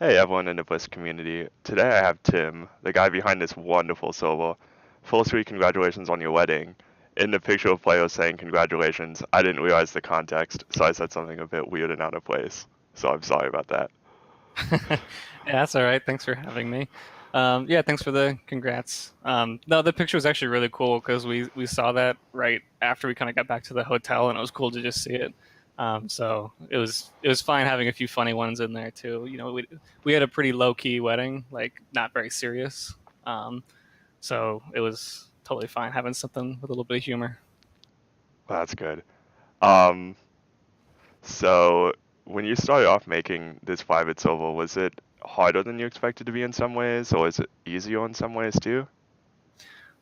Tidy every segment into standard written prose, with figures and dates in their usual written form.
Hey everyone in the Bliss community. Today I have Tim, the guy behind this wonderful solo. Full sweet congratulations on your wedding. In the picture of Playo saying congratulations, I didn't realize the context, so I said something a bit weird and out of place. So I'm sorry about that. Yeah, that's all right. Thanks for having me. Yeah, thanks for the congrats. No, the picture was actually really cool because we saw that right after we kind of got back to the hotel, and it was cool to just see it. So it was fine having a few funny ones in there too. We had a pretty low key wedding, like not very serious. So it was totally fine having something with a little bit of humor. Well, that's good. Um, so when you started off making this private solo, was it harder than you expected to be in some ways, or is it easier in some ways too?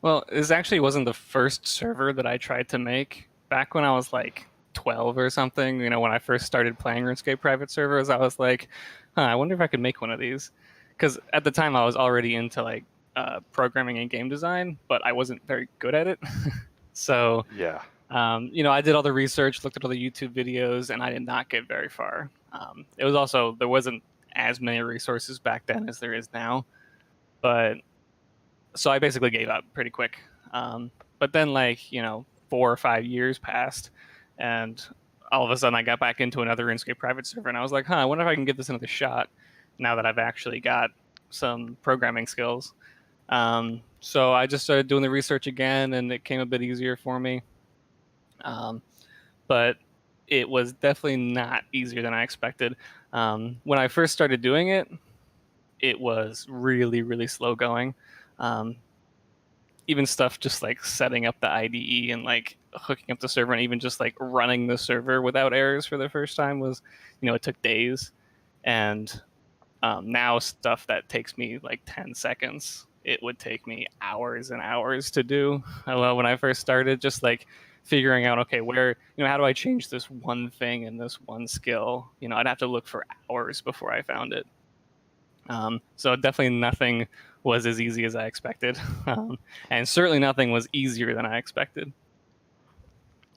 Well, this actually wasn't the first server that I tried to make. Back when I was like 12 or something, when I first started playing RuneScape private servers, I was like, I wonder if I could make one of these. Because at the time I was already into like programming and game design, but I wasn't very good at it. So, Yeah. I did all the research, looked at all the YouTube videos, and I did not get very far. It was also, there wasn't as many resources back then as there is now. But so I basically gave up pretty quick. But then, like 4 or 5 years passed, and all of a sudden I got back into another RuneScape private server, and I was like, I wonder if I can give this another shot now that I've actually got some programming skills. So I just started doing the research again, and it came a bit easier for me. Um, but it was definitely not easier than I expected. When I first started doing it, it was really, really slow going. Um, Even stuff just like setting up the IDE and like hooking up the server and even just like running the server without errors for the first time was, it took days. And now stuff that takes me like 10 seconds, it would take me hours and hours to do. Well, when I first started, just like figuring out, okay, how do I change this one thing in this one skill? I'd have to look for hours before I found it. So definitely nothing was as easy as I expected, and certainly nothing was easier than I expected.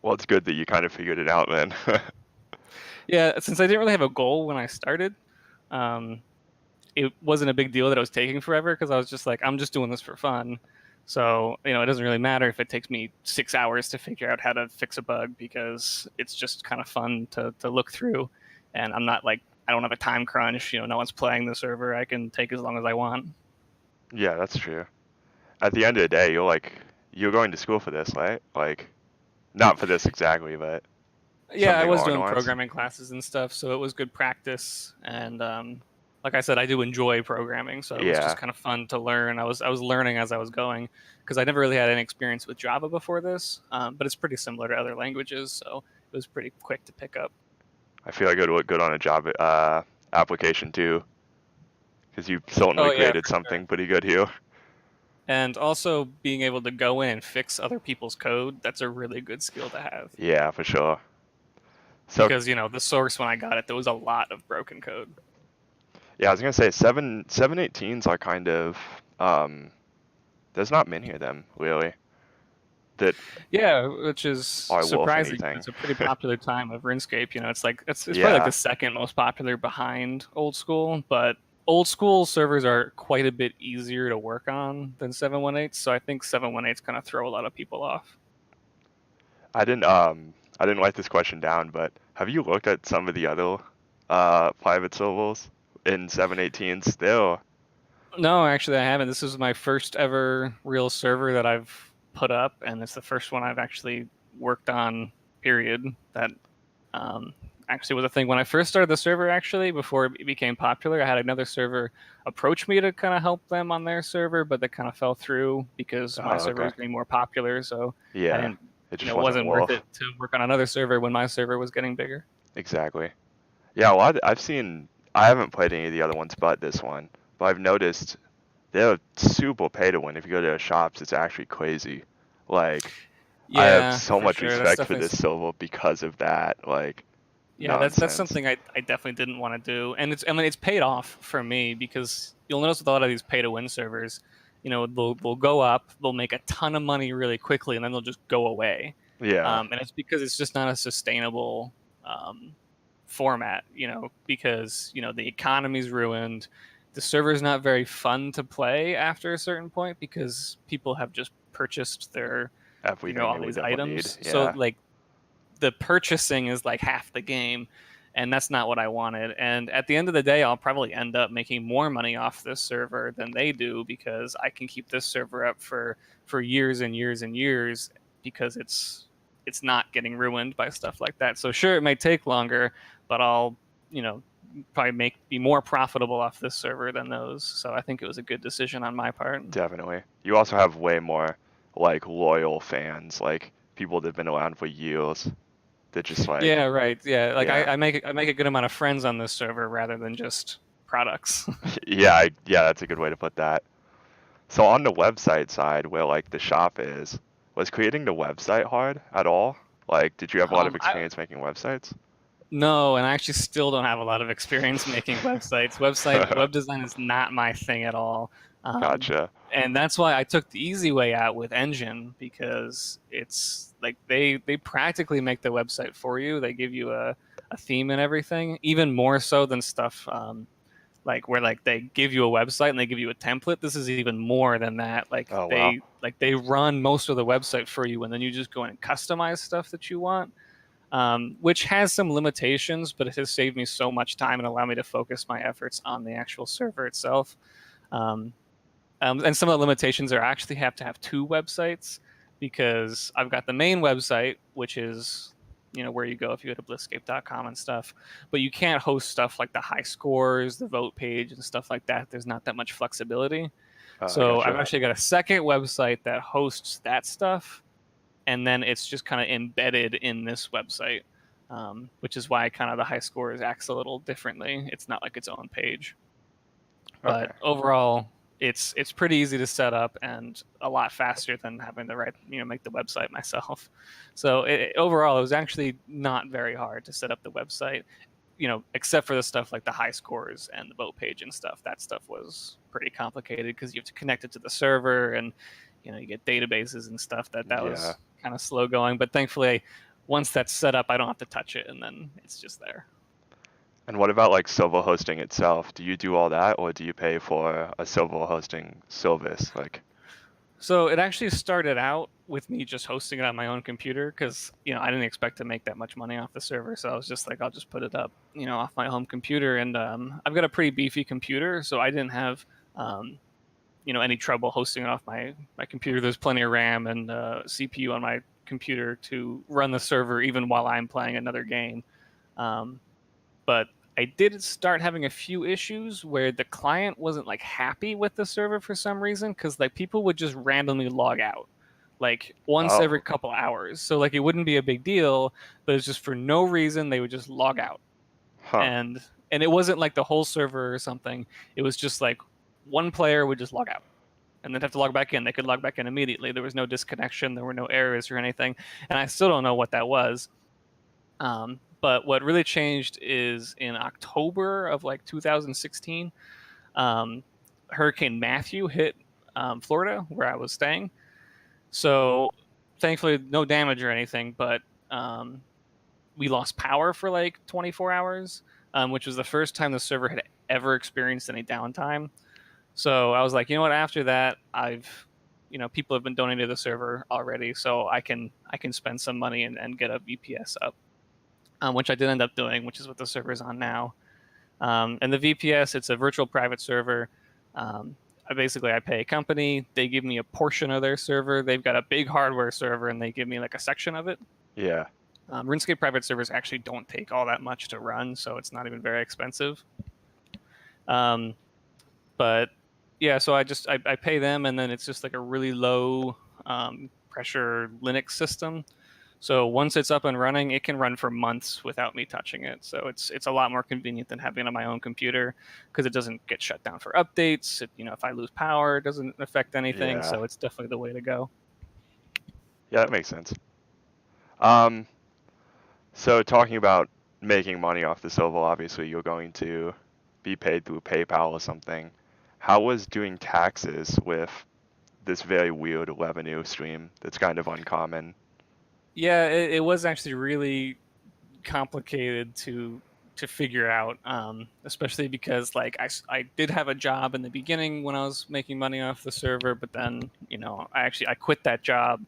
Well, it's good that you kind of figured it out then. Yeah, since I didn't really have a goal when I started, um, it wasn't a big deal that it was taking forever because I was just like, I'm just doing this for fun. So it doesn't really matter if it takes me 6 hours to figure out how to fix a bug because it's just kind of fun to look through, and I'm not like I don't have a time crunch. No one's playing the server. I can take as long as I want. Yeah, that's true. At the end of the day, you're going to school for this, right? Like, not for this exactly, but Yeah, I something was along the doing lines. programming classes and stuff, so it was good practice. And like I said, I do enjoy programming, so it was just Yeah, kind of fun to learn. I was learning as I was going because I never really had any experience with Java before this, but it's pretty similar to other languages, so it was pretty quick to pick up. I feel like it would look good on a job application too, because you Oh certainly yeah, created for sure. something pretty good here. And also being able to go in and fix other people's code, that's a really good skill to have. Yeah, for sure. So, Because, the source when I got it, there was a lot of broken code. yeah, I was gonna say 718s are kind of um, there's not many of them really that Yeah, which is are worth surprising. anything. It's a pretty popular time of RuneScape. It's like it's probably like Yeah, the second most popular behind old school, but old school servers are quite a bit easier to work on than 718. So I think 718's kind of throw a lot of people off. I didn't write this question down, but have you looked at some of the other private servers in 718s? They're No, actually, I haven't. This is my first ever real server that I've put up, and it's the first one I've actually worked on. Period. That um, actually was a thing when I first started the server. Actually, before it became popular, I had another server approach me to kind of help them on their server, but that kind of fell through because my oh, server okay. was getting more popular. So I Yeah, didn't, it just it wasn't wasn't worth worth. it to work on another server when my server was getting bigger. Exactly. Yeah, well, I've seen. I haven't played any of the other ones but this one, but I've noticed they're super pay to win. If you go to their shops, it's actually crazy. Like, I have Yeah, so for much sure. That's respect for definitely this silver because of that. Like, Yeah, that's nonsense. something I definitely didn't want to do, and it's paid off for me because you'll notice with a lot of these pay to win servers, they'll go up, they'll make a ton of money really quickly, and then they'll just go away, Yeah, and it's because it's just not a sustainable um, format, because the economy's ruined. The server's not very fun to play after a certain point because people have just purchased their Everything all they would these ever need. items. So Yeah, like the purchasing is like half the game, and that's not what I wanted. And at the end of the day, I'll probably end up making more money off this server than they do because I can keep this server up for years and years and years because it's not getting ruined by stuff like that. So sure, it may take longer, but I'll probably be more profitable off this server than those. So I think it was a good decision on my part. definitely. You also have way more like loyal fans, like people that've been around for years. That just like, Yeah, right. Yeah, like yeah, I make a good amount of friends on this server rather than just products. yeah, that's a good way to put that. So on the website side, where like the shop is, was creating the website hard at all? Like, did you have a lot of I experience making websites? No, and I actually still don't have a lot of experience making websites. Web design is not my thing at all. Um, Gotcha. and that's why I took the easy way out with Engine because it's like they practically make the website for you. They give you a theme and everything, even more so than stuff like where like they give you a website and they give you a template. This is even more than that. Like Oh wow. they run most of the website for you, and then you just go in and customize stuff that you want, which has some limitations, but it has saved me so much time and allowed me to focus my efforts on the actual server itself. Um, and some of the limitations are I actually have to have two websites because I've got the main website, which is where you go if you go to BlissScape.com and stuff, but you can't host stuff like the high scores, the vote page, and stuff like that. There's not that much flexibility. I So I've gotcha. actually got a second website that hosts that stuff, and then it's just kind of embedded in this website, which is why kind of the high scores acts a little differently. It's not like its own page, but Okay. overall, it's pretty easy to set up and a lot faster than having to make the website myself. So overall, it was actually not very hard to set up the website, except for the stuff like the high scores and the vote page and stuff. That stuff was pretty complicated because you have to connect it to the server, and you get databases and stuff. That Yeah. was kind of slow going, but thankfully, once that's set up, I don't have to touch it, and then it's just there. And what about like server hosting itself? Do you do all that, or do you pay for a server hosting service? Like, So it actually started out with me just hosting it on my own computer because I didn't expect to make that much money off the server. So I was just like, I'll just put it up, off my home computer. And I've got a pretty beefy computer, so I didn't have um, any trouble hosting it off my computer. There's plenty of RAM and CPU on my computer to run the server even while I'm playing another game. Um, but I did start having a few issues where the client wasn't like happy with the server for some reason because like people would just randomly log out like once every oh, couple hours. So like it wouldn't be a big deal, but it's just for no reason they would just log out. huh. And it wasn't like the whole server or something. It was just like one player would just log out and then have to log back in. They could log back in immediately. There was no disconnection, there were no errors or anything. And I still don't know what that was. But what really changed is in October of like 2016, um, Hurricane Matthew hit Florida, where I was staying. So thankfully, no damage or anything, but um, we lost power for like 24 hours, which was the first time the server had ever experienced any downtime. So I was like, you know what? After that, people have been donating to the server already, so I can spend some money and get a VPS up, which I did end up doing, which is what the server is on now. And the VPS, it's a virtual private server. I pay a company. They give me a portion of their server. They've got a big hardware server, and they give me like a section of it. Yeah. RuneScape private servers actually don't take all that much to run, so it's not even very expensive. Um, but yeah, so I pay them, and then it's just like a really low pressure Linux system. So once it's up and running, it can run for months without me touching it. So it's a lot more convenient than having it on my own computer because it doesn't get shut down for updates. If I lose power, it doesn't affect anything. Yeah. So it's definitely the way to go. Yeah, that makes sense. Um, so talking about making money off the server, obviously you're going to be paid through PayPal or something. How was doing taxes with this very weird revenue stream that's kind of uncommon? Yeah, it was actually really complicated to to figure out, especially because like I did have a job in the beginning when I was making money off the server, but then I quit that job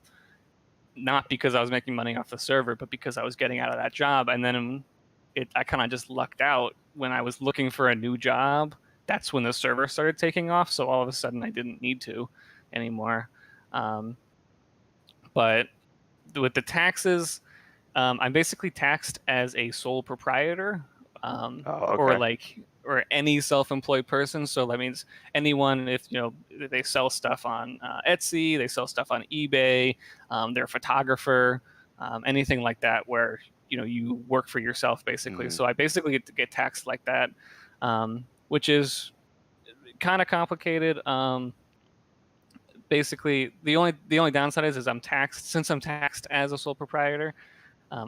not because I was making money off the server, but because I was getting out of that job, and then I kind of just lucked out when I was looking for a new job. That's when the server started taking off, so all of a sudden I didn't need to anymore. Um, but with the taxes, I'm basically taxed as a sole proprietor, Oh, or okay. any self-employed person. So that means anyone, if they sell stuff on Etsy, they sell stuff on eBay, they're a photographer, anything like that, where you work for yourself basically. Hmm. So I basically get taxed like that, which is kind of complicated. Basically, the only downside is I'm taxed since I'm taxed as a sole proprietor.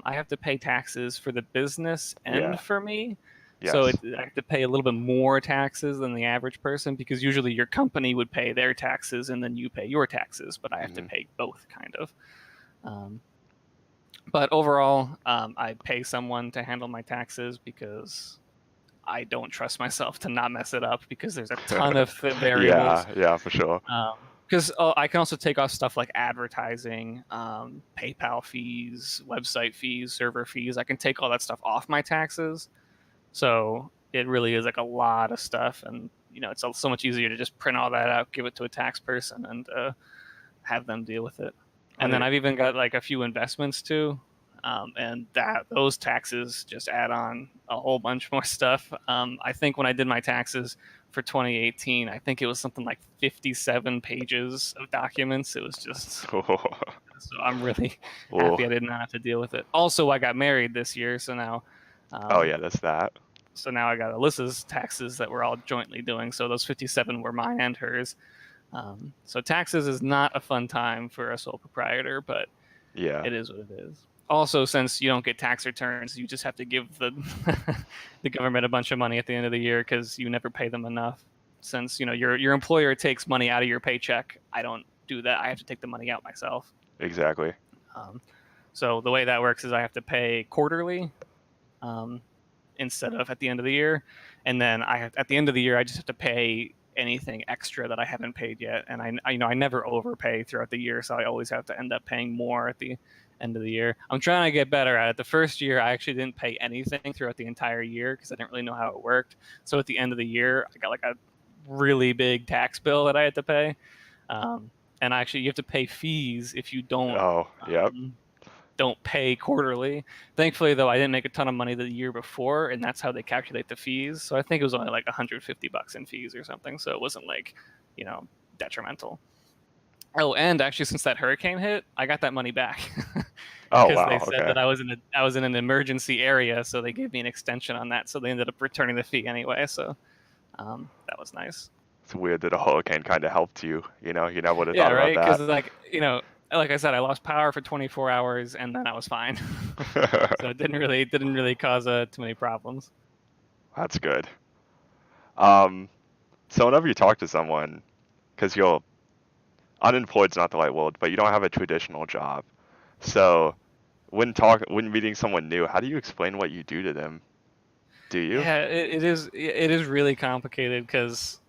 I have to pay taxes for the business and Yeah. for me. So Yes. I have to pay a little bit more taxes than the average person, because usually your company would pay their taxes and then you pay your taxes, but I have to Hmm. pay both kind of. Um, but overall, I pay someone to handle my taxes because I don't trust myself to not mess it up, because there's a ton of variables. Yeah, yeah, for sure. Because I can also take off stuff like advertising, PayPal fees, website fees, server fees. I can take all that stuff off my taxes. So it really is like a lot of stuff. And, it's so much easier to just print all that out, give it to a tax person, and have them deal with it. Oh, And then I've even got like a few investments too. And those taxes just add on a whole bunch more stuff. I think when I did my taxes for 2018, I think it was something like 57 pages of documents. It was just, so I'm really oh, happy I did not have to deal with it. Also, I got married this year, so now, oh um, yeah, that's that. I got Alyssa's taxes that we're all jointly doing. So those 57 were mine and hers. So taxes is not a fun time for a sole proprietor, but Yeah, it is what it is. Also, since you don't get tax returns, you just have to give the the government a bunch of money at the end of the year because you never pay them enough. Since your employer takes money out of your paycheck, I don't do that. I have to take the money out myself. exactly. Um, so the way that works is I have to pay quarterly, um, instead of at the end of the year, and then at the end of the year I just have to pay anything extra that I haven't paid yet. And I never overpay throughout the year, so I always have to end up paying more at the end of the year. I'm trying to get better at it. The first year I actually didn't pay anything throughout the entire year because I didn't really know how it worked. So at the end of the year I got like a really big tax bill that I had to pay. Um, and actually you have to pay fees if you Oh, yep. don't pay quarterly. Thankfully, though, I didn't make a ton of money the year before, and that's how they calculate the fees. So I think it was only like $150 in fees or something. So it wasn't like, detrimental. Oh, and actually, since that hurricane hit, I got that money back Oh, because they wow. said Okay. that I was in an emergency area, so they gave me an extension on that. So they ended up returning the fee anyway. So that was nice. It's weird that a hurricane kind of helped you. You know, you never would have Yeah, thought about right. Because that. like I said, I lost power for 24 hours, and then I was fine. So it didn't really cause too many problems. That's good. Um, so whenever you talk to someone, because you're unemployed's not the right word, but you don't have a traditional job. So when meeting someone new, how do you explain what you do to them? Do you? Yeah, it is really complicated because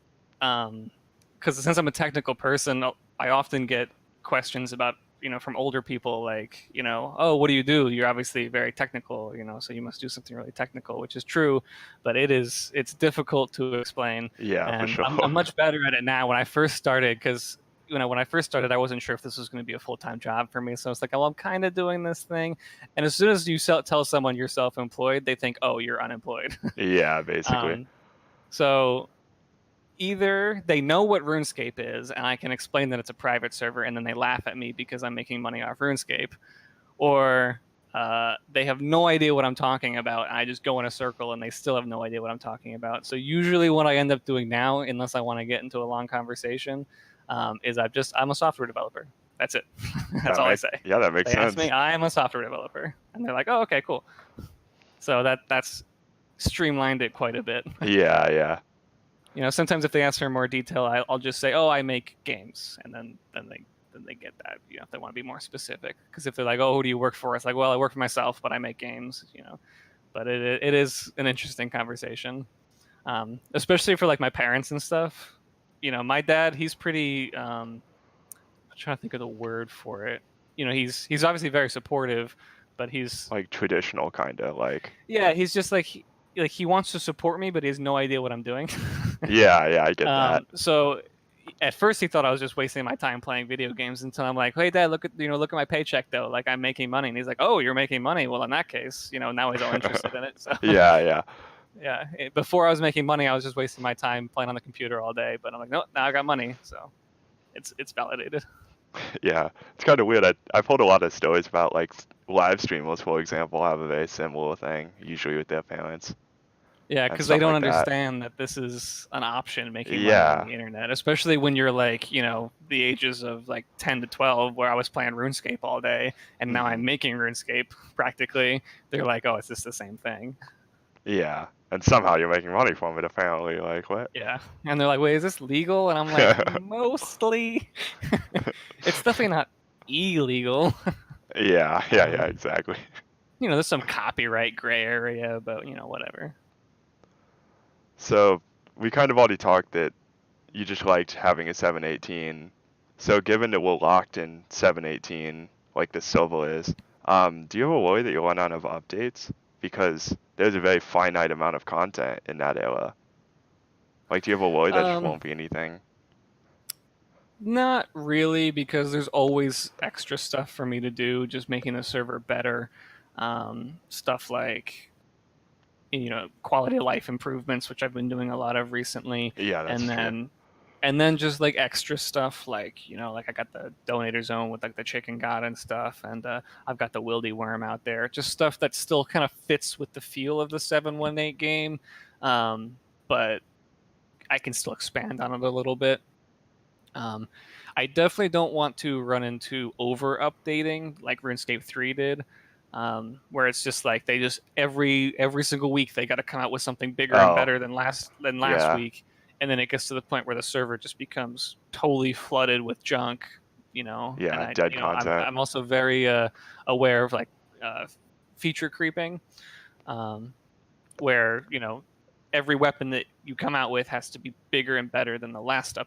since I'm a technical person, I often get questions about from older people like oh, what do you do? You're obviously very technical, so you must do something really technical, which is true, but it's difficult to explain, Yeah, for and sure. I'm much better at it now. When I first started, because when I first started, I wasn't sure if this was going to be a full-time job for me, so it's like, oh, I'm kind of doing this thing, and as soon as you tell someone you're self-employed, they think, oh, you're unemployed. Yeah, basically. um, so either they know what RuneScape is, and I can explain that it's a private server, and then they laugh at me because I'm making money off RuneScape, or they have no idea what I'm talking about, and I just go in a circle, and they still have no idea what I'm talking about. So usually, what I end up doing now, unless I want to get into a long conversation, is I'm a software developer. That's it. That's all I say. That makes They ask me, sense. I'm a software developer, and they're like, oh, okay, cool. So that's streamlined it quite a bit. Yeah, yeah. Sometimes if they ask for more detail, I'll just say, "Oh, I make games," and then they get that. If they want to be more specific, because if they're like, "Oh, who do you work for?" It's like, "Well, I work for myself, but I make games." but it is an interesting conversation, especially for like my parents and stuff. My dad, he's pretty. I'm trying to think of the word for it. He's obviously very supportive, but he's Like traditional kind of like. yeah, he's just like he wants to support me, but he has no idea what I'm doing. Yeah, I get that. So at first he thought I was just wasting my time playing video games until I'm like, hey dad, look at my paycheck though, like I'm making money, and he's like, oh, you're making money, well in that case, now he's all interested in it. So Yeah. yeah, before I was making money, I was just wasting my time playing on the computer all day, but I'm like, no, now I got money, so it's validated. Yeah, it's kind of weird. I've heard a lot of stories about like live streamers, for example, have a very similar thing, usually with their parents Yeah, and because they stuff don't like that. understand that this is an option, making money on Yeah. the internet, especially when you're like, the ages of like 10 to 12, where I was playing RuneScape all day, and now Hmm. I'm making RuneScape practically. They're like, oh, it's just the same thing. Yeah. And somehow you're making money from it, apparently. Like, what? Yeah. And they're like, wait, is this legal? And I'm like, mostly. It's definitely not illegal. Yeah, exactly. There's some copyright gray area, but, whatever. So, we kind of already talked that you just liked having a 718. So, given that we're locked in 718, like the Silver is, do you ever worry that you'll run out of updates? Because there's a very finite amount of content in that era. Like, do you ever worry there just Um, won't be anything? Not really, because there's always extra stuff for me to do, just making the server better. Stuff like, quality of life improvements, which I've been doing a lot of recently, Yeah, that's and true. then just like extra stuff, like like I got the donator zone with like the chicken god and stuff, and I've got the wildy worm out there, just stuff that still kind of fits with the feel of the 718 game, but I can still expand on it a little bit. Um, I definitely don't want to run into over updating like RuneScape 3 did, where it's just like they just every single week they got to come out with something bigger and Oh, better than last yeah. week, and then it gets to the point where the server just becomes totally flooded with junk, and Yeah, dead I'm content. I'm also very aware of like uh, feature creeping, um, where every weapon that you come out with has to be bigger and better than the last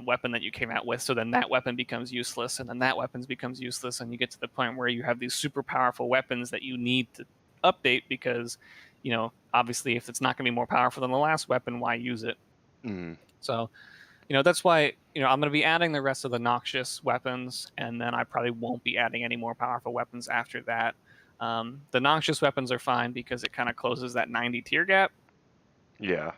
weapon that you came out with, so then that weapon becomes useless, and then that weapon becomes useless, and you get to the point where you have these super powerful weapons that you need to update because obviously if it's not going to be more powerful than the last weapon, why use it? Mm, So that's why I'm going to be adding the rest of the noxious weapons, and then I probably won't be adding any more powerful weapons after that. The noxious weapons are fine because it kind of closes that 90 tier gap, yeah.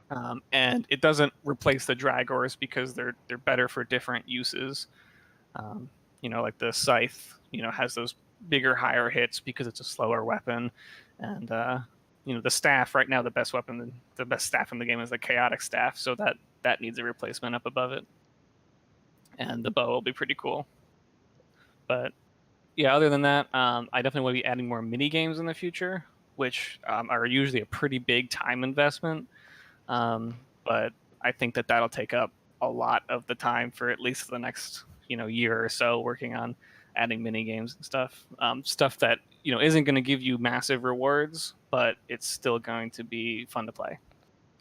and it doesn't replace the Dragors because they're better for different uses. Um, like the scythe, has those bigger, higher hits because it's a slower weapon, and the staff right now, the best staff in the game is the chaotic staff, so that needs a replacement up above it, and the bow will be pretty cool. But yeah, other than that, I definitely want to be adding more mini games in the future, which are usually a pretty big time investment. But I think that'll take up a lot of the time for at least the next year or so, working on adding mini games and stuff. Stuff that isn't going to give you massive rewards, but it's still going to be fun to play.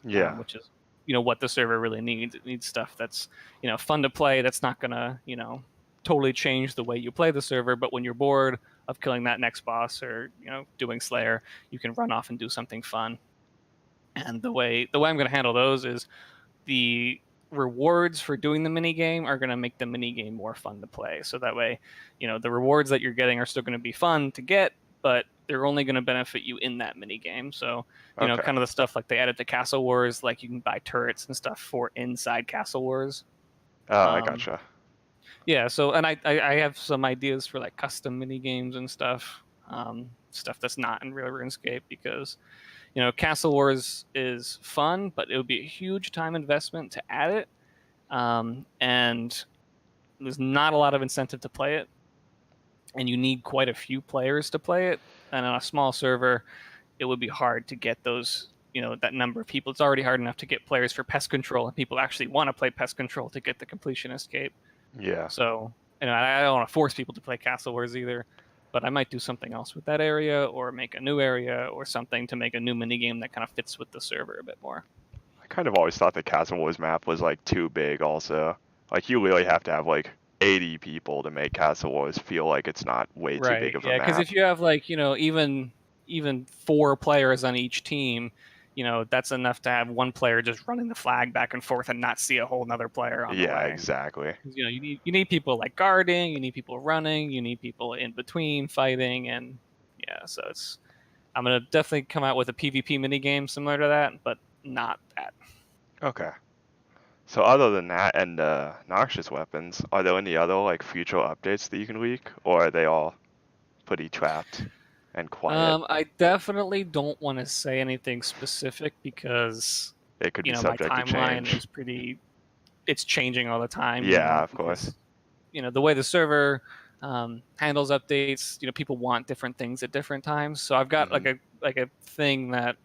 Yeah. Which is what the server really needs. It needs stuff that's fun to play. That's not going to totally change the way you play the server. But when you're bored of killing that next boss or doing Slayer, you can run off and do something fun. And the way I'm going to handle those is the rewards for doing the mini game are going to make the mini game more fun to play. So that way, the rewards that you're getting are still going to be fun to get, but they're only going to benefit you in that mini game. So, Okay. kind of the stuff like they added to Castle Wars, like you can buy turrets and stuff for inside Castle Wars. Oh, I Um, gotcha. yeah. So, and I have some ideas for like custom mini games and stuff, stuff that's not in real RuneScape, because Castle Wars is fun, but it would be a huge time investment to add it, and there's not a lot of incentive to play it, and you need quite a few players to play it. And on a small server, it would be hard to get those, that number of people. It's already hard enough to get players for pest control, and people actually want to play pest control to get the completion escape. Yeah. So, I don't want to force people to play Castle Wars either. but I might do something else with that area or make a new area or something to make a new minigame that kind of fits with the server a bit more. I kind of always thought the Castle Wars map was like too big also. Like you really have to have like 80 people to make Castle Wars feel like it's not way too big Right. of a Yeah, because map. if you have like, even 4 players on each team, that's enough to have one player just running the flag back and forth and not see a whole nother player on the Yeah, way. exactly. 'Cause, you need people like guarding, you need people running, you need people in between fighting, and yeah, so I'm gonna definitely come out with a PvP minigame similar to that, but not that. Okay. So other than that and noxious weapons, are there any other like future updates that you can leak, or are they all pretty trapped and quiet? I definitely don't want to say anything specific because It could be my subject to timeline change. is it's changing all the time, Yeah, of course. because the way the server handles updates, people want different things at different times. So I've got Hmm. like a thing that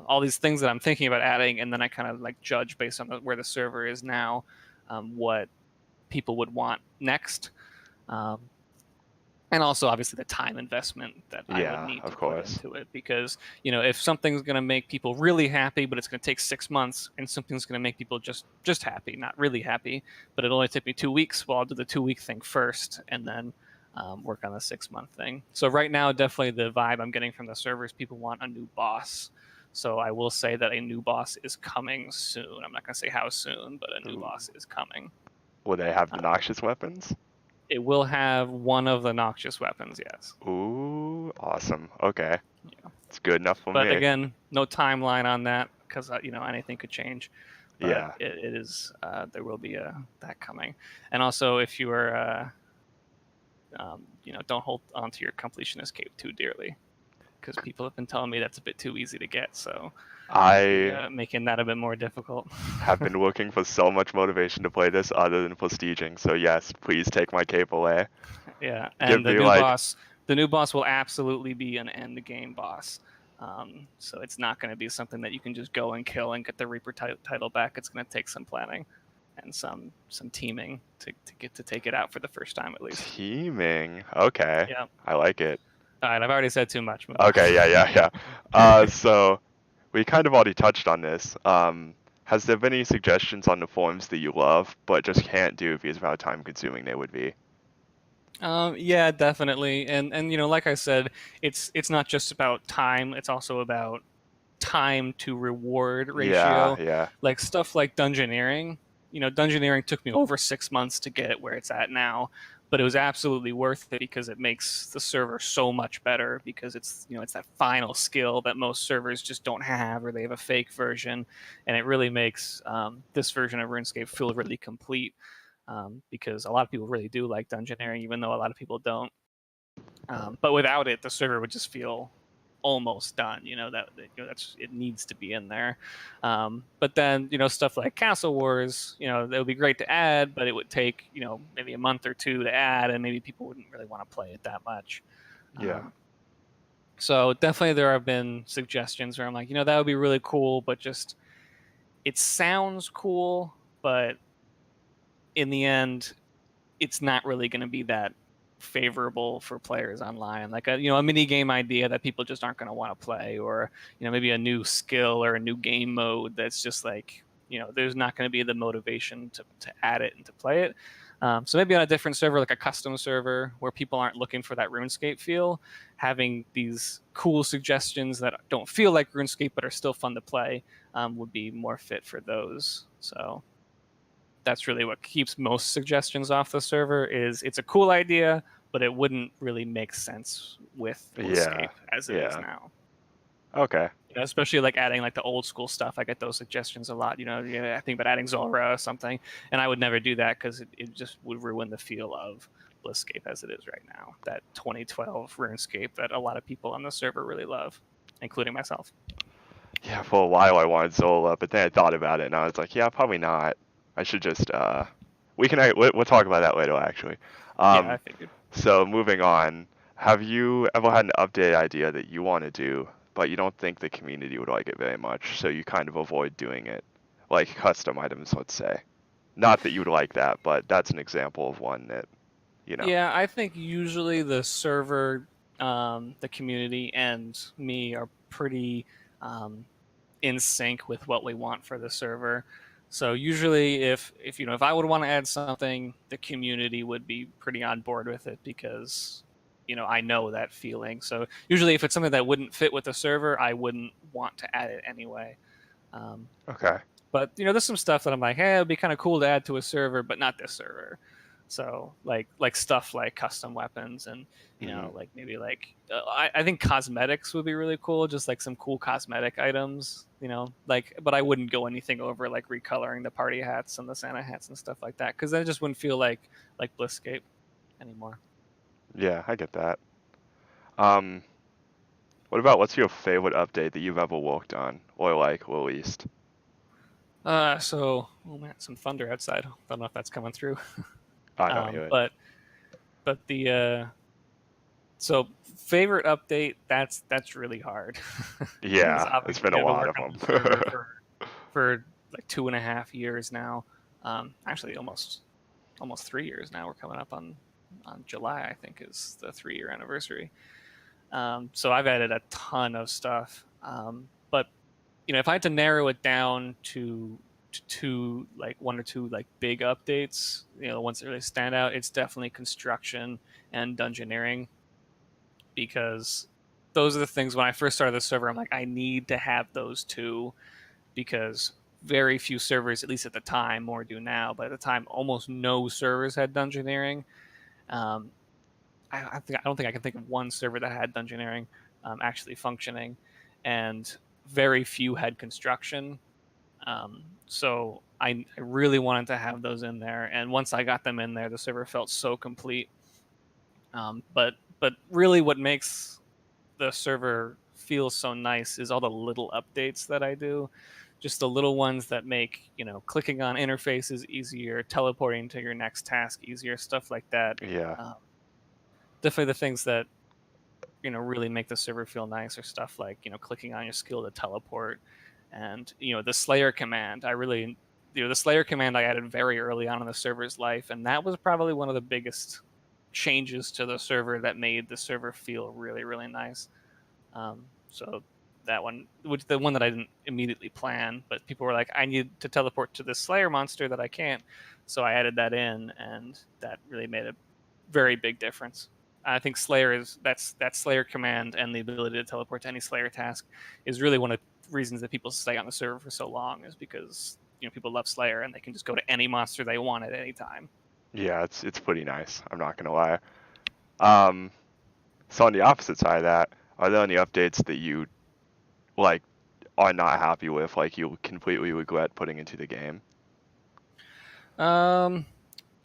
all these things that I'm thinking about adding, and then I kind of like judge based on where the server is now, what people would want next. Um, and also obviously the time investment that I would Yeah, need to of put course. into it, because if something's going to make people really happy but it's going to take 6 months, and something's going to make people just happy, not really happy, but it'll only take me 2 weeks, well, I'll do the 2 week thing first and then work on the 6 month thing. So right now, definitely the vibe I'm getting from the servers, people want a new boss. So I will say that a new boss is coming soon. I'm not going to say how soon, but a new Ooh. boss is coming. Will they have the um, noxious weapons? it will have one of the noxious weapons, yes. Ooh, awesome. Okay. Yeah. It's good enough for But me. again, no timeline on that because anything could change. But Yeah. it is there will be that coming. And also, if you are don't hold on to your completionist cape too dearly, because people have been telling me that's a bit too easy to get. So might be I making that a bit more difficult. have been looking for so much motivation to play this other than prestiging. So yes, please take my cape away. Yeah, Give and me like the new boss will absolutely be an end game boss. So it's not going to be something that you can just go and kill and get the Reaper title back. It's going to take some planning and some teaming to get to take it out for the first time at least. teaming. Okay. Yeah. I like it. All right, I've already said too much. Move on. Okay, yeah. So we kind of already touched on this. Has there been any suggestions on the forms that you love but just can't do because of how time consuming they would be? Yeah, definitely. And like I said, it's not just about time. It's also about time to reward Yeah, ratio. yeah. Like stuff like dungeoneering. Dungeoneering took me over 6 months to get it where it's at now, but it was absolutely worth it because it makes the server so much better, because it's that final skill that most servers just don't have, or they have a fake version, and it really makes this version of RuneScape feel really complete, because a lot of people really do like dungeoneering, even though a lot of people don't. But without it, the server would just feel almost done. That's it needs to be in there. But then stuff like Castle Wars, that would be great to add, but it would take maybe a month or two to add, and maybe people wouldn't really want to play it that much. Yeah. So definitely there have been suggestions where I'm like, that would be really cool, but just it sounds cool, but in the end, it's not really going to be that favorable for players online, like a mini game idea that people just aren't going to want to play, or maybe a new skill or a new game mode that's just like there's not going to be the motivation to add it and to play it. So maybe on a different server, like a custom server where people aren't looking for that RuneScape feel, having these cool suggestions that don't feel like RuneScape but are still fun to play, would be more fit for those. So that's really what keeps most suggestions off the server. Is it's a cool idea, but it wouldn't really make sense with Yeah. BlissScape as it is Yeah. now. Okay. Especially like adding like the old school stuff. I get those suggestions a lot. I think about adding Zora or something, and I would never do that because it just would ruin the feel of BlissScape as it is right now. That 2012 RuneScape that a lot of people on the server really love, including myself. Yeah, for a while I wanted Zola, but then I thought about it and I was like, yeah, probably not. I should just we'll talk about that later actually. Yeah, I Um, figured. so moving on, have you ever had an update idea that you want to do, but you don't think the community would like it very much, so you kind of avoid doing it? Like custom items, let's say. Not that you would like that, but that's an example of one that You know. Yeah, I think usually the server, the community, and me are pretty um, in sync with what we want for the server. So usually, if if I would want to add something, the community would be pretty on board with it because I know that feeling. So usually, if it's something that wouldn't fit with the server, I wouldn't want to add it anyway. Um, Okay. but there's some stuff that I'm like, hey, it'd be kind of cool to add to a server, but not this server. So like stuff like custom weapons and Hmm. like maybe like I think cosmetics would be really cool, just like some cool cosmetic items, like but I wouldn't go anything over like recoloring the party hats and the Santa hats and stuff like that because then it just wouldn't feel like BlissScape anymore. Yeah, I get that. Um, what about what's your favorite update that you've ever worked on or like released? Oh man, some thunder outside. Don't know if that's coming through. I don't hear it. But the So favorite update, that's really hard because Yeah, it's been obviously a I've been lot of working on the server them. for like 2.5 years now. Actually, almost 3 years now. We're coming up on July, I think, is the 3 year anniversary. So I've added a ton of stuff. But if I had to narrow it down to two, like one or two like big updates, the ones that really stand out, it's definitely construction and dungeoneering because those are the things when I first started the server, I'm like, I need to have those two because very few servers, at least at the time, more do now, but at the time, almost no servers had dungeoneering. Um, I don't think I can think of one server that had dungeoneering actually functioning, and very few had construction. So I really wanted to have those in there, and once I got them in there, the server felt so complete. But really, what makes the server feels so nice is all the little updates that I do. Just the little ones that make, clicking on interfaces easier, teleporting to your next task easier, stuff like that. Yeah. Um, Definitely the things that, really make the server feel nice are stuff like, clicking on your skill to teleport and, the Slayer command. The Slayer command I added very early on in the server's life, and that was probably one of the biggest changes to the server that made the server feel really, really nice. So that one, which the one that I didn't immediately plan, but people were like, I need to teleport to this Slayer monster that I can't, so I added that in, and that really made a very big difference. I think that Slayer command and the ability to teleport to any Slayer task is really one of the reasons that people stay on the server for so long is because people love Slayer and they can just go to any monster they want at any time. Yeah, it's pretty nice. I'm not gonna lie. Um, so on the opposite side of that, are there any updates that you like are not happy with, like you completely regret putting into the game? Um,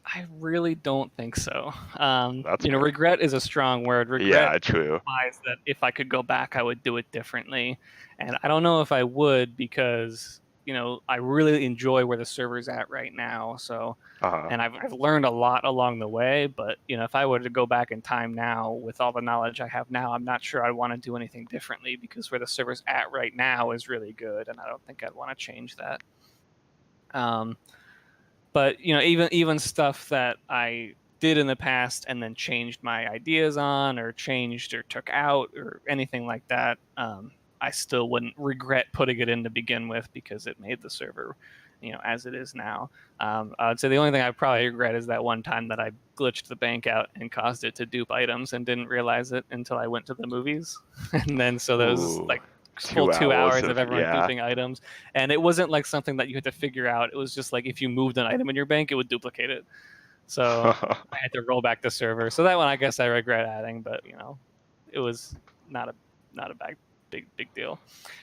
I really don't think so. That's good. Regret is a strong word. Regret Yeah, true. implies that if I could go back, I would do it differently. And I don't know if I would because, I really enjoy where the server's at right now. So, Uh-huh. and I've learned a lot along the way. But, if I were to go back in time now with all the knowledge I have now, I'm not sure I'd want to do anything differently because where the server's at right now is really good. And I don't think I'd want to change that. Um, but even stuff that I did in the past and then changed my ideas on or changed or took out or anything like that, I still wouldn't regret putting it in to begin with because it made the server as it is now. I'd say the only thing I probably regret is that one time that I glitched the bank out and caused it to dupe items and didn't realize it until I went to the movies. And then so those Ooh, like full 2 two hours hours of of everyone yeah. duping items, and it wasn't like something that you had to figure out. It was just like if you moved an item in your bank, it would duplicate it. So I had to roll back the server. So that one I guess I regret adding, but it was not a not a big deal.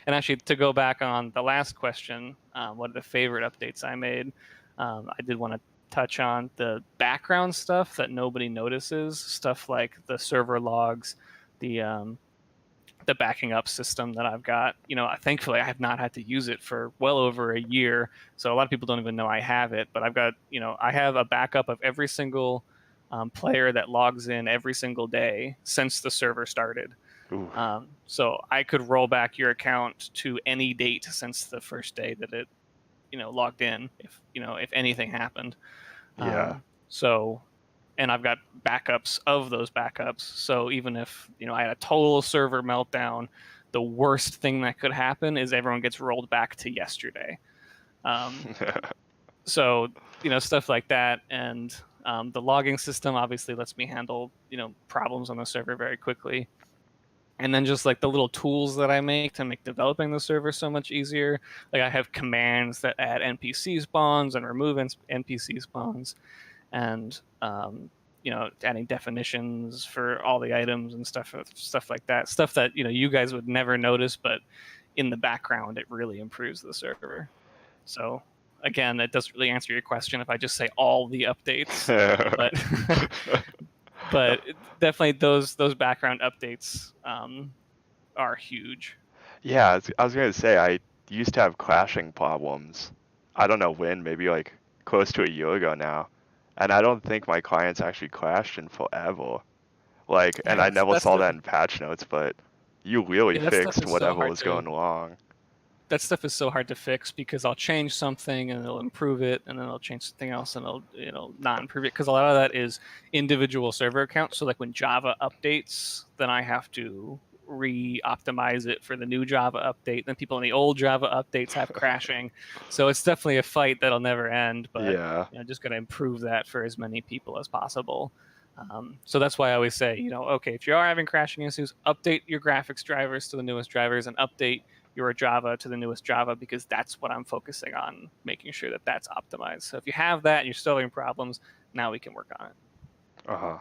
And actually, to go back on the last question, what are the favorite updates I made? I did want to touch on the background stuff that nobody notices, stuff like the server logs, the backing up system that I've got. Thankfully I have not had to use it for well over a year, so a lot of people don't even know I have it. But I've got, I have a backup of every single player that logs in every single day since the server started. Ooh, So I could roll back your account to any date since the first day that it, logged in, if anything happened. yeah. So and I've got backups of those backups. So even if I had a total server meltdown, the worst thing that could happen is everyone gets rolled back to yesterday. Um, so stuff like that, and the logging system obviously lets me handle problems on the server very quickly. And then just like the little tools that I make to make developing the server so much easier. Like I have commands that add NPC spawns and remove NPC spawns, and adding definitions for all the items and stuff like that. Stuff that you guys would never notice, but in the background it really improves the server. So again, that doesn't really answer your question if I just say all the updates, but but definitely those background updates are huge. Yeah, I was gonna say I used to have crashing problems. I don't know when, maybe like close to a year ago now, and I don't think my clients actually crashed in forever. Like, Yeah, and I that's never that's saw the that in patch notes, but you really yeah, that stuff fixed is so whatever hard was to going wrong. fix because I'll change something and it'll improve it, and then I'll change something else and it'll not improve it, because a lot of that is individual server accounts. So like when Java updates, then I have to re-optimize it for the new Java update. Then people in the old Java updates have crashing, so it's definitely a fight that'll never end. But Yeah. just got to improve that for as many people as possible. So that's why I always say, okay, if you are having crashing issues, update your graphics drivers to the newest drivers and update your Java to the newest Java, because that's what I'm focusing on, making sure that that's optimized. So if you have that and you're still having problems, now we can work on it. Uh-huh.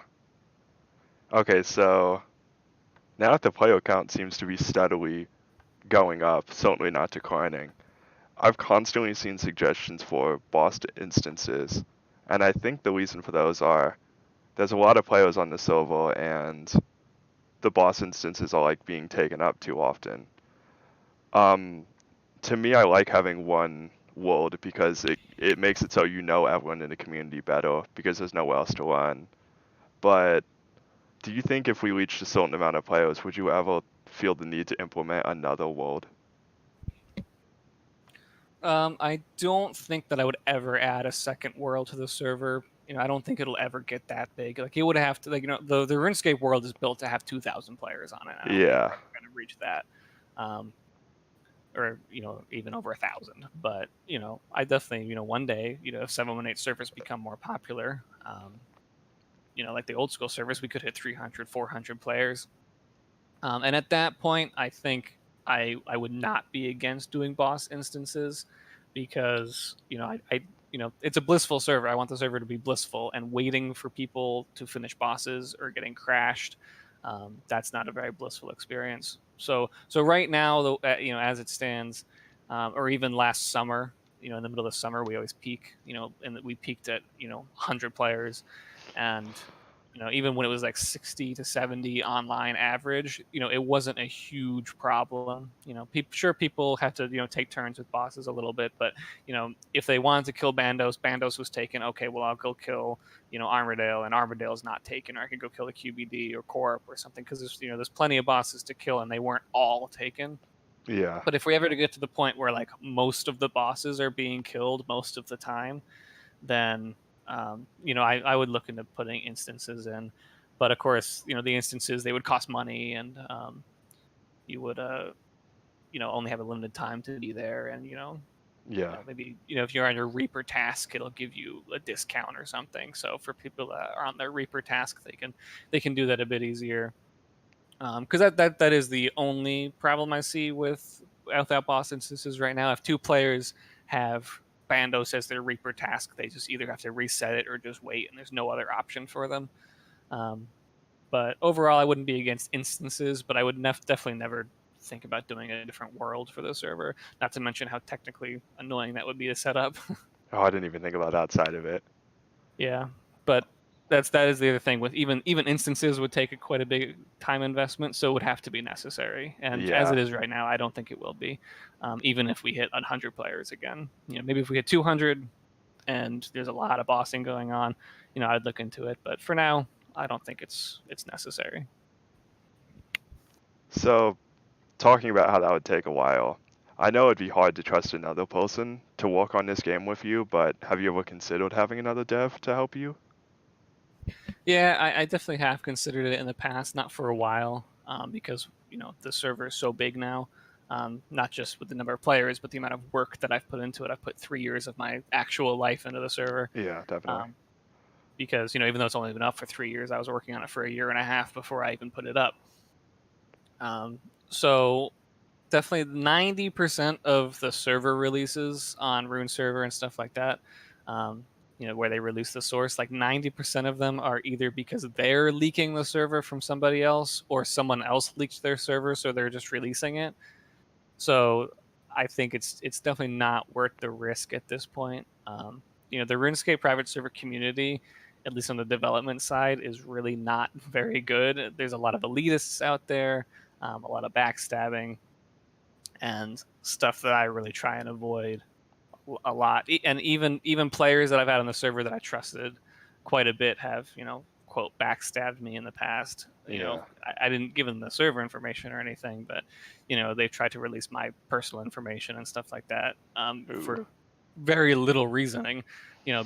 Okay, so now that the player count seems to be steadily going up, certainly not declining, I've constantly seen suggestions for boss instances, and I think the reason for those are there's a lot of players on the server, and the boss instances are like being taken up too often. Um, to me, I like having one world because it makes it so you know everyone in the community better because there's nowhere else to run. But do you think if we reached a certain amount of players, would you ever feel the need to implement another world? I don't think that I would ever add a second world to the server. I don't think it'll ever get that big. Like it would have to, like the RuneScape world is built to have 2,000 players on it. I don't think we're Yeah, ever going to reach that. Um, or even over 1,000. But I definitely one day if 718 servers become more popular, like the old school servers, we could hit 300, 400 players. And at that point, I think I would not be against doing boss instances, because it's a blissful server. I want the server to be blissful, and waiting for people to finish bosses or getting crashed, that's not a very blissful experience. So right now, as it stands, or even last summer, in the middle of the summer, we always peak, and we peaked at 100 players, and even when it was like 60 to 70 online average, it wasn't a huge problem. Sure, people have to take turns with bosses a little bit, but if they wanted to kill Bandos was taken. Okay, well, I'll go kill Armadale, and Armadale's not taken. Or I could go kill the QBD or Corp or something, because there's plenty of bosses to kill and they weren't all taken. yeah, But if we ever to get to the point where like most of the bosses are being killed most of the time, then I would look into putting instances in. But of course, the instances, they would cost money, and you would only have a limited time to be there, and yeah, maybe if you're on your Reaper task, it'll give you a discount or something. So for people that are on their Reaper task, they can do that a bit easier. Because that is the only problem I see without boss instances right now. If two players have Bandos as their Reaper task, they just either have to reset it or just wait, and there's no other option for them. Um, but overall, I wouldn't be against instances, but I would definitely never think about doing a different world for the server. Not to mention how technically annoying that would be to set up. Oh, I didn't even think about that side of it. Yeah, but that is the other thing with even instances would take quite a big time investment, so it would have to be necessary. And as Yeah. it is right now, I don't think it will be. Even if we hit 100 players again, maybe if we hit 200 and there's a lot of bossing going on, I'd look into it. But for now, I don't think it's necessary. So, talking about how that would take a while, I know it'd be hard to trust another person to work on this game with you, but have you ever considered having another dev to help you? Yeah, I definitely have considered it in the past, not for a while, because the server is so big now. Not just with the number of players, but the amount of work that I've put into it. I've put 3 years of my actual life into the server. Yeah, definitely. Um, because even though it's only been up for 3 years, I was working on it for a year and a half before I even put it up. So definitely 90% of the server releases on Rune server and stuff like that, um, where they release the source, like 90% of them are either because they're leaking the server from somebody else or someone else leaked their server, so they're just releasing it. So I think it's definitely not worth the risk at this point. The RuneScape private server community, at least on the development side, is really not very good. There's a lot of elitists out there, a lot of backstabbing, and stuff that I really try and avoid a lot. And even players that I've had on the server that I trusted quite a bit have quote backstabbed me in the past. Yeah. I didn't give them the server information or anything, but they've tried to release my personal information and stuff like that, Ooh. for very little reasoning,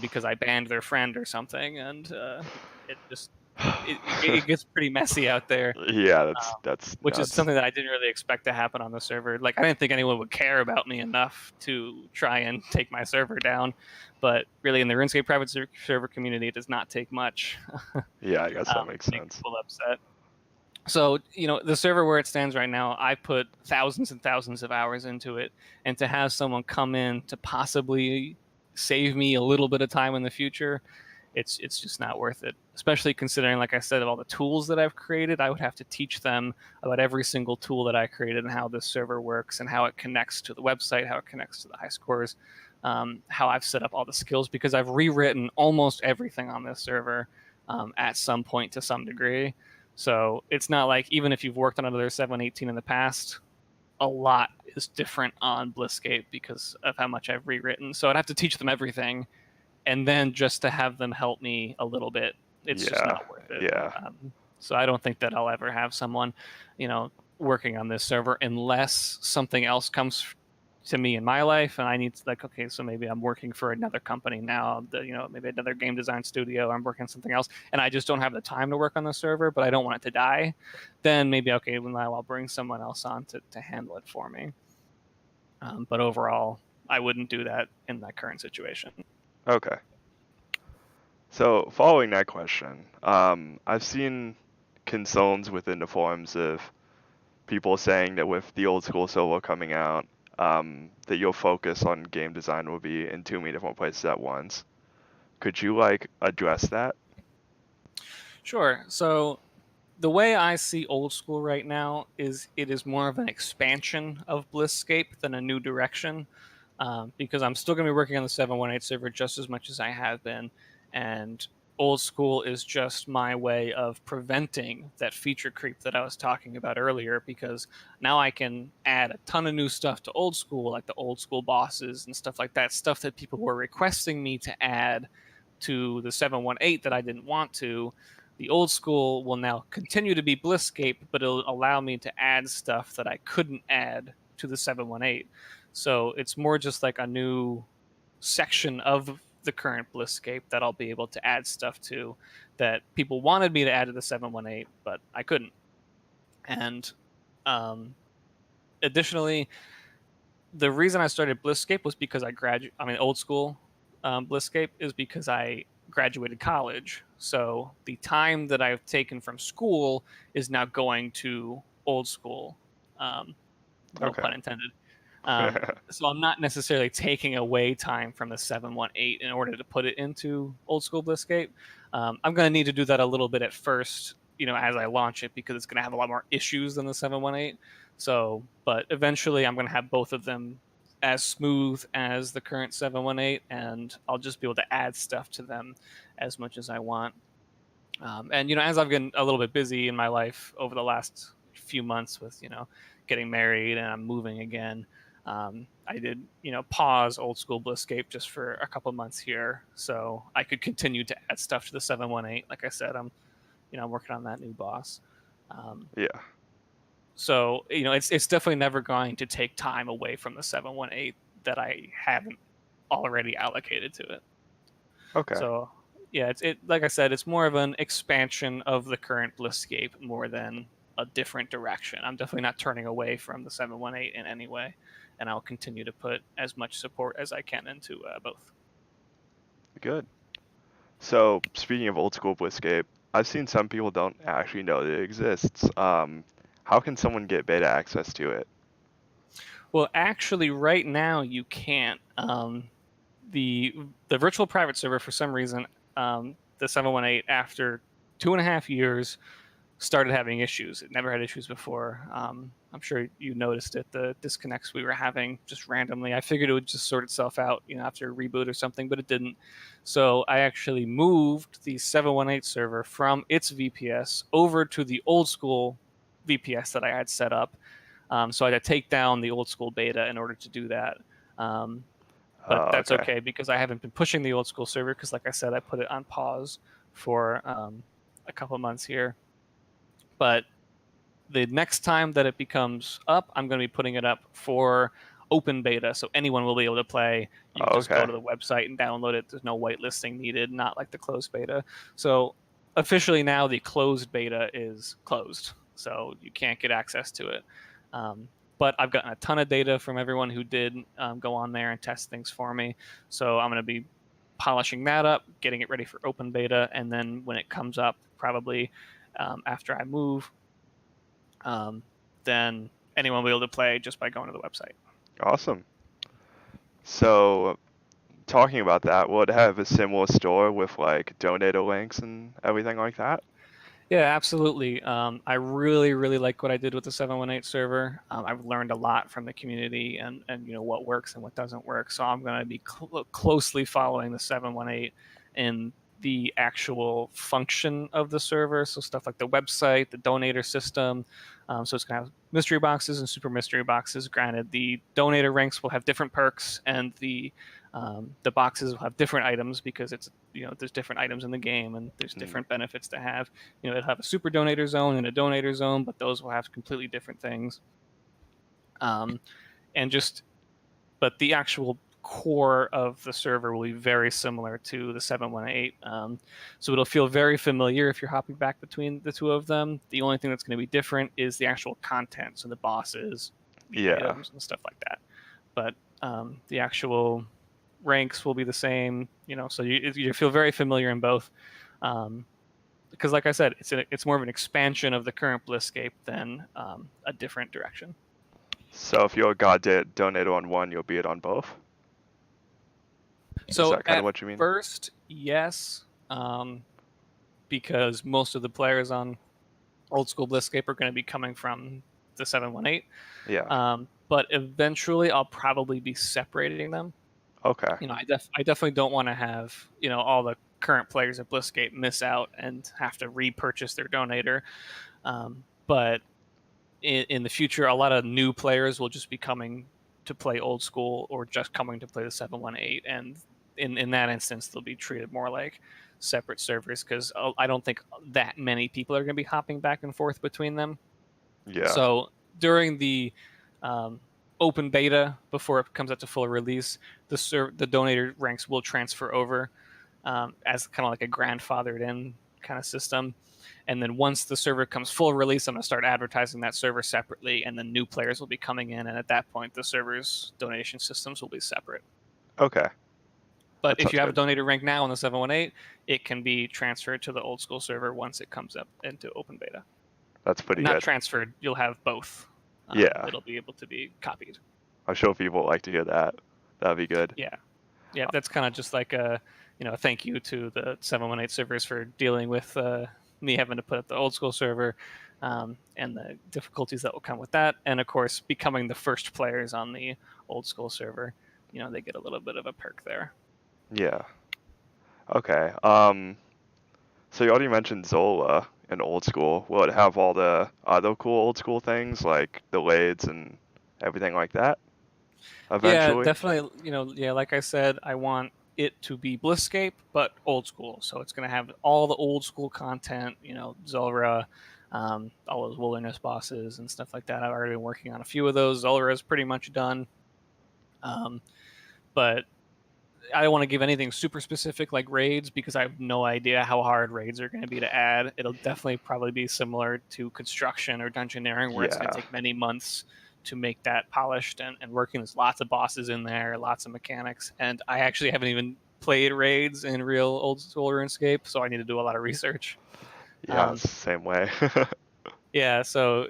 because I banned their friend or something, and it just it gets pretty messy out there, Yeah, that's which is nuts. something that I didn't really expect to happen on the server. Like, I didn't think anyone would care about me enough to try and take my server down, but really in the RuneScape private server community, it does not take much Yeah, I guess that makes to make sense. people upset. So, the server where it stands right now, I put thousands and thousands of hours into it, and to have someone come in to possibly save me a little bit of time in the future, it's just not worth it. Especially considering, like I said, of all the tools that I've created, I would have to teach them about every single tool that I created and how this server works and how it connects to the website, how it connects to the high scores, how I've set up all the skills, because I've rewritten almost everything on this server, at some point to some degree. So it's not like, even if you've worked on another 718 in the past, a lot is different on BlissScape because of how much I've rewritten. So I'd have to teach them everything, and then just to have them help me a little bit, it's just Yeah. not worth it. Yeah. So I don't think that I'll ever have someone, working on this server unless something else comes to me in my life and I need to, like, okay, so maybe I'm working for another company now, maybe another game design studio, I'm working on something else, and I just don't have the time to work on the server, but I don't want it to die. Then maybe, okay, well, now I'll bring someone else on to handle it for me. But overall, I wouldn't do that in that current situation. Okay. So following that question, I've seen concerns within the forums of people saying that with the old school solo coming out, that your focus on game design will be in too many different places at once. Could you address that? Sure. So the way I see old school right now is it is more of an expansion of BlissScape than a new direction, because I'm still going to be working on the 718 server just as much as I have been, and old school is just my way of preventing that feature creep that I was talking about earlier, because now I can add a ton of new stuff to old school, like the old school bosses and stuff like that, stuff that people were requesting me to add to the 718 that I didn't want to. The old school will now continue to be BlissScape, but it'll allow me to add stuff that I couldn't add to the 718. So it's more just like a new section of the current BlissScape that I'll be able to add stuff to that people wanted me to add to the 718, but I couldn't. And additionally, the reason I started BlissScape was because old school BlissScape is because I graduated college. So the time that I've taken from school is now going to old school. No Okay. pun intended. So I'm not necessarily taking away time from the 718 in order to put it into old school BlissScape. I'm going to need to do that a little bit at first, as I launch it, because it's going to have a lot more issues than the 718. So, but eventually I'm going to have both of them as smooth as the current 718, and I'll just be able to add stuff to them as much as I want. And as I've gotten a little bit busy in my life over the last few months with getting married and I'm moving again, I did pause old school BlissScape just for a couple months here, so I could continue to add stuff to the 718. Like I said, I'm working on that new boss. Yeah. So it's definitely never going to take time away from the 718 that I haven't already allocated to it. Okay. So yeah, it like I said, it's more of an expansion of the current BlissScape more than a different direction. I'm definitely not turning away from the 718 in any way, and I'll continue to put as much support as I can into both. Good. So speaking of old school BlissScape, I've seen some people don't actually know that it exists. How can someone get beta access to it? Well, actually, right now you can't. The virtual private server, for some reason, the 718 after 2.5 years started having issues. It never had issues before. I'm sure you noticed it, the disconnects we were having just randomly. I figured it would just sort itself out, after a reboot or something, but it didn't. So I actually moved the 718 server from its VPS over to the old school VPS that I had set up. So I had to take down the old school beta in order to do that. But Oh, that's okay. okay because I haven't been pushing the old school server because, like I said, I put it on pause for a couple of months here. But the next time that it becomes up, I'm going to be putting it up for open beta, so anyone will be able to play. You can Oh, just go okay. to the website and download it. There's no whitelisting needed, not like the closed beta. So officially now, the closed beta is closed, so you can't get access to it. But I've gotten a ton of data from everyone who did go on there and test things for me. So I'm going to be polishing that up, getting it ready for open beta, and then when it comes up, probably after I move, then anyone will be able to play just by going to the website. Awesome. So talking about that, will it have a similar store with like donator links and everything like that? Yeah, absolutely. I really, really like what I did with the 718 server. I've learned a lot from the community and what works and what doesn't work. So I'm going to be closely following the 718 in the actual function of the server. So stuff like the website, the donator system. So it's going to have mystery boxes and super mystery boxes. Granted, the donator ranks will have different perks, and the boxes will have different items because it's there's different items in the game and there's different benefits to have. It'll have a super donator zone and a donator zone, but those will have completely different things. Um, and just, but the actual core of the server will be very similar to the 718. So it'll feel very familiar if you're hopping back between the two of them. The only thing that's going to be different is the actual content, so the bosses, the Yeah. items, and stuff like that. But the actual ranks will be the same, so you feel very familiar in both. Because, like I said, it's more of an expansion of the current BlissScape than a different direction. So if you're a god donator on one, you'll be it on both? Is So that kind of at what you mean? first, yes, because most of the players on old school BlissScape are going to be coming from the 718. Yeah. But eventually, I'll probably be separating them. Okay. I definitely don't want to have all the current players at BlissScape miss out and have to repurchase their donator. But in the future, a lot of new players will just be coming to play old school or just coming to play the 718, and in that instance, they'll be treated more like separate servers because I don't think that many people are going to be hopping back and forth between them. Yeah. So during the um, open beta, before it comes out to full release, the donator ranks will transfer over as kind of like a grandfathered in kind of system. And then once the server comes full release, I'm going to start advertising that server separately, and then new players will be coming in. And at that point, the server's donation systems will be separate. Okay. But That if you sounds have a good. donator rank now on the 718, it can be transferred to the old school server once it comes up into open beta. That's pretty Not good. transferred, you'll have both. Yeah. It'll be able to be copied. I'm sure people would like to hear that. That'd be good. Yeah. Yeah, that's kind of just like a thank you to the 718 servers for dealing with me having to put up the old school server and the difficulties that will come with that, and of course becoming the first players on the old school server. They get a little bit of a perk there. Yeah. Okay. So you already mentioned Zola in old school. Will it have all the other cool old school things like the lathes and everything like that Yeah, eventually? definitely. Yeah, like I said, I want it to be BlissScape, but old school. So it's going to have all the old school content, Zulrah, all those wilderness bosses and stuff like that. I've already been working on a few of those. Zulrah is pretty much done. But I don't want to give anything super specific like raids because I have no idea how hard raids are going to be to add. It'll definitely probably be similar to construction or dungeoneering, where it's going to Yeah. take many months to make that polished and working. There's lots of bosses in there, lots of mechanics, and I actually haven't even played raids in real old school RuneScape, so I need to do a lot of research. Yeah, Um, it's the same way. yeah, so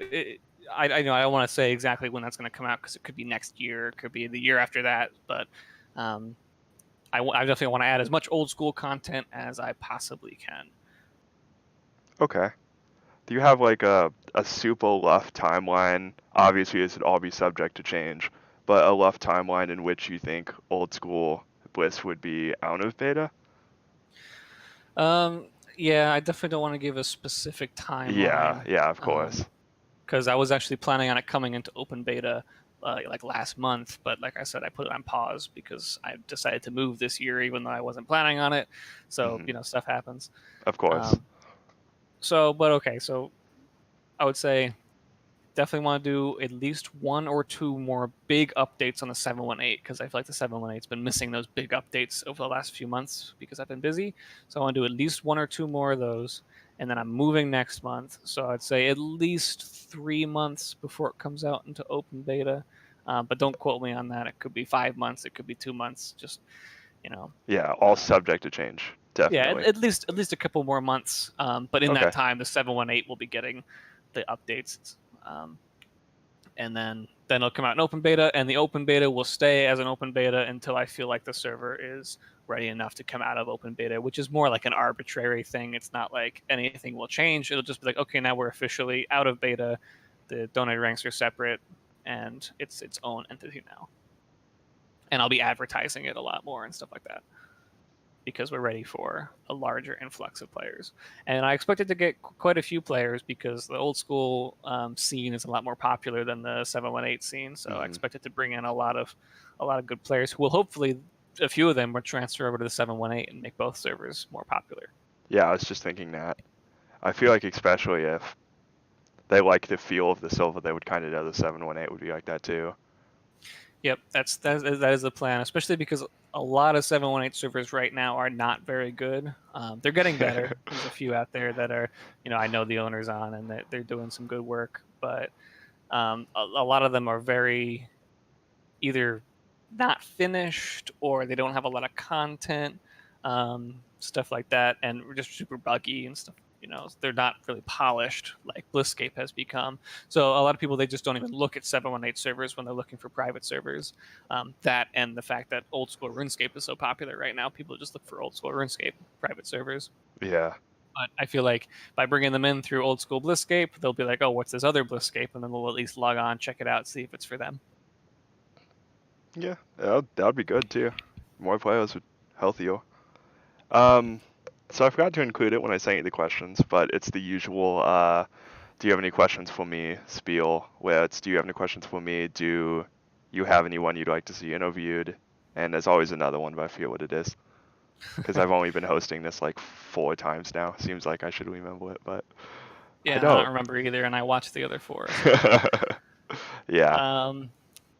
I know I don't want to say exactly when that's going to come out because it could be next year, it could be the year after that, but um, I definitely want to add as much old school content as I possibly can. Okay. Do you have like a super rough timeline? Obviously, this would all be subject to change, but a rough timeline in which you think old school Bliss would be out of beta? Um, yeah, I definitely don't want to give a specific Yeah, timeline yeah, of course. because I was actually planning on it coming into open beta like last month, but like I said, I put it on pause because I decided to move this year, even though I wasn't planning on it. So Hmm. stuff happens. Of course. Um, but okay, so I would say definitely want to do at least one or two more big updates on the 718 because I feel like the 718's been missing those big updates over the last few months because I've been busy. So I want to do at least one or two more of those. And then I'm moving next month. So I'd say at least 3 months before it comes out into open beta. But don't quote me on that. It could be 5 months. It could be 2 months. Just, you know, Yeah, all uh, subject to change. yeah, Definitely. at least a couple more months. But in that Okay. time, the 718 will be getting the updates. Um, and then it'll come out in open beta, and the open beta will stay as an open beta until I feel like the server is ready enough to come out of open beta, which is more like an arbitrary thing. It's not like anything will change. It'll just be like, okay, now we're officially out of beta. The donated ranks are separate, and it's its own entity now. And I'll be advertising it a lot more and stuff like that because we're ready for a larger influx of players. And I expected to get quite a few players because the old school scene is a lot more popular than the 718 scene. So I Hmm. expected to bring in a lot of good players who will hopefully a few of them will transfer over to the 718 and make both servers more popular. Yeah, I was just thinking that. I feel like especially if they like the feel of the silver, they would kind of know the 718 would be like that too. Yep, that is the plan, especially because a lot of 718 servers right now are not very good. They're getting better. There's a few out there that are, I know the owners on, and they're doing some good work, but a lot of them are very either not finished or they don't have a lot of content, stuff like that, and just super buggy and stuff. They're not really polished like BlissScape has become. So a lot of people they just don't even look at 718 servers when they're looking for private servers. That and the fact that old school RuneScape is so popular right now, people just look for old school RuneScape private servers. Yeah. But I feel like by bringing them in through old school BlissScape, they'll be like, "Oh, what's this other BlissScape?" And then they'll at least log on, check it out, see if it's for them. Yeah, that would be good too. More players would healthier. Um, so I forgot to include it when I sent you the questions, but it's the usual. Do you have any questions for me? Spiel where it's do you have any questions for me? Do you have anyone you'd like to see interviewed? And there's always another one, but I forget what it is because I've only been hosting this like 4 times now. Seems like I should remember it, but I Yeah, I don't don't. remember either, and I watched the other four. So, Yeah. um,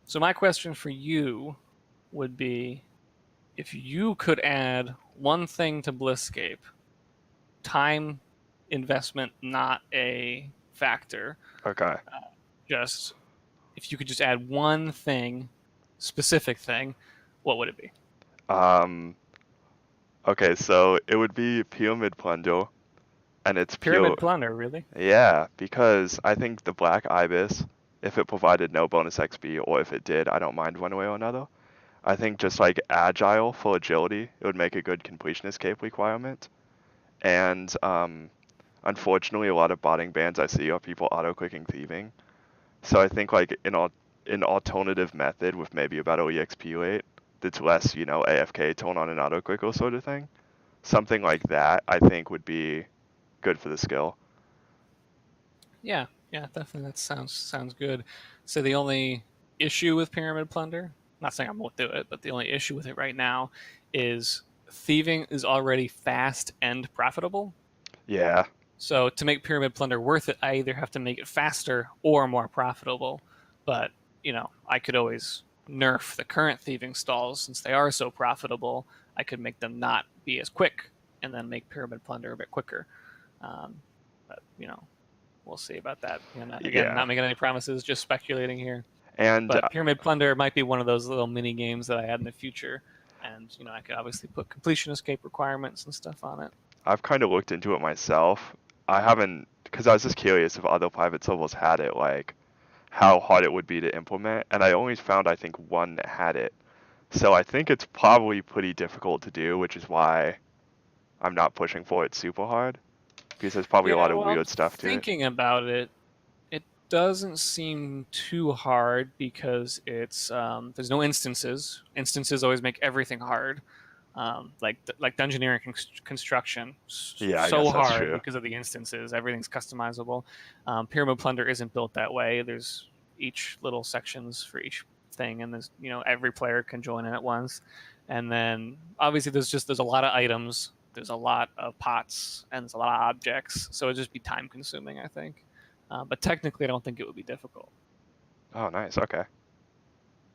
so my question for you would be, if you could add one thing to BlissScape, time investment not a factor, Okay. just if you could just add one thing, specific thing, what would it be? Um. Okay, so it would be Pyramid Plunder, and it's pure. Pyramid Plunder, really? Yeah, because I think the Black Ibis, if it provided no bonus XP, or if it did, I don't mind one way or another. I think just like Agile for agility, it would make a good completionist cape requirement. And unfortunately, a lot of botting bans I see are people auto-clicking thieving. So I think like an alternative method with maybe a better EXP rate that's less, AFK turn on an auto-clicker sort of thing. Something like that, I think would be good for the skill. Yeah, yeah, definitely. That sounds good. So the only issue with Pyramid Plunder, not saying I won't do it, but the only issue with it right now is thieving is already fast and profitable. Yeah. So to make Pyramid Plunder worth it, I either have to make it faster or more profitable. But I could always nerf the current thieving stalls, since they are so profitable, I could make them not be as quick, and then make Pyramid Plunder a bit quicker. But we'll see about that. Again, Yeah. not making any promises, just speculating here. And But Pyramid Plunder might be one of those little mini games that I add in the future, and I could obviously put completion escape requirements and stuff on it. I've kind of looked into it myself. I haven't, because I was just curious if other private servers had it, like how hard it would be to implement, and I only found, I think, one that had it. So I think it's probably pretty difficult to do, which is why I'm not pushing for it super hard, because there's probably a lot Yeah, of well, weird stuff to it. thinking about it, it doesn't seem too hard because it's there's no instances. Instances always make everything hard. Like dungeoneering construction, Yeah, I so guess that's hard true. because of the instances. Everything's customizable. Pyramid Plunder isn't built that way. There's each little sections for each thing, and there's every player can join in at once. And then obviously there's a lot of items. There's a lot of pots and there's a lot of objects, so it'd just be time consuming, I think. But technically, I don't think it would be difficult. Oh, nice. Okay.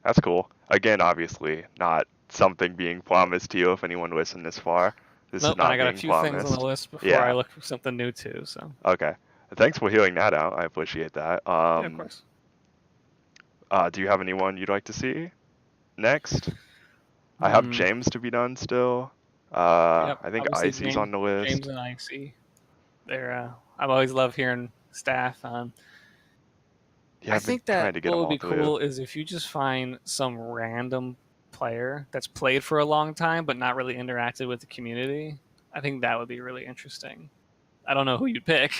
That's cool. Again, obviously, not something being promised to you if anyone listened this far. This is Nope, and I not got a being few things on the promised. list before I Yeah. look for something new too. So Okay. Thanks for hearing that out. I appreciate that. yeah, of course. Do you have anyone you'd like to see next? I have Hmm. James to be done still. Yep. I think Obviously, Icy's on the James list. and Icy. They're. I've always loved hearing staff. Yeah, I I've been think trying that to get what them would all be through. cool is if you just find some random player that's played for a long time but not really interacted with the community. I think that would be really interesting. I don't know who you'd pick,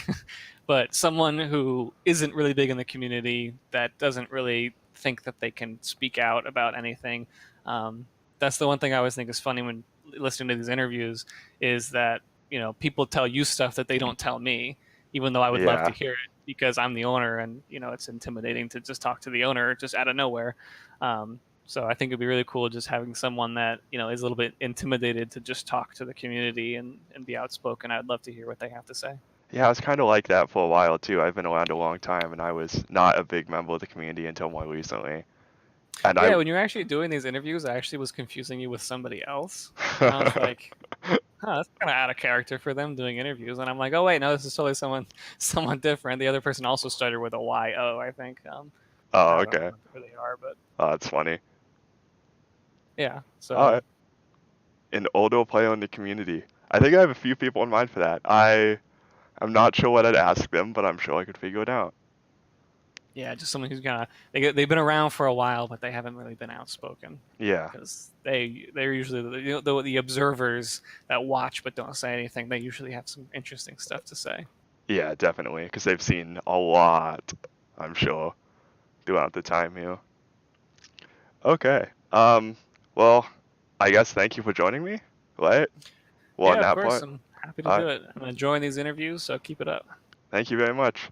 but someone who isn't really big in the community, that doesn't really think that they can speak out about anything. Um, that's the one thing I always think is funny when listening to these interviews, is that people tell you stuff that they don't tell me, even though I would love to Yeah. hear it because I'm the owner, and it's intimidating to just talk to the owner just out of nowhere. So I think it'd be really cool just having someone that is a little bit intimidated to just talk to the community and be outspoken. I'd love to hear what they have to say. Yeah, I was kind of like that for a while too. I've been around a long time, and I was not a big member of the community until more recently. And I, Yeah, when you're actually doing these interviews, I actually was confusing you with somebody else, and I was like, "Huh, that's kind of out of character for them doing interviews." And I'm like, "Oh wait, no, this is totally someone different." The other person also started with a Y-O, I think. oh, I don't okay. remember who they are, but Oh, that's funny. yeah. All So right. An older player in the community. I think I have a few people in mind for that. I'm not sure what I'd ask them, but I'm sure I could figure it out. yeah, just someone who's kind of they've been around for a while, but they haven't really been outspoken Yeah. because they're usually the observers that watch but don't say anything. They usually have some interesting stuff to say. Yeah, definitely, because they've seen a lot, I'm sure, throughout the time here. Okay. Well, I guess thank you for joining me, right? Well, on Yeah, of that course. part. I'm happy to All right. do it. I'm enjoying these interviews, so keep it up. Thank you very much.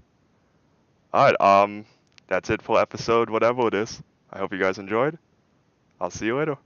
All right. That's it for episode whatever it is. I hope you guys enjoyed. I'll see you later.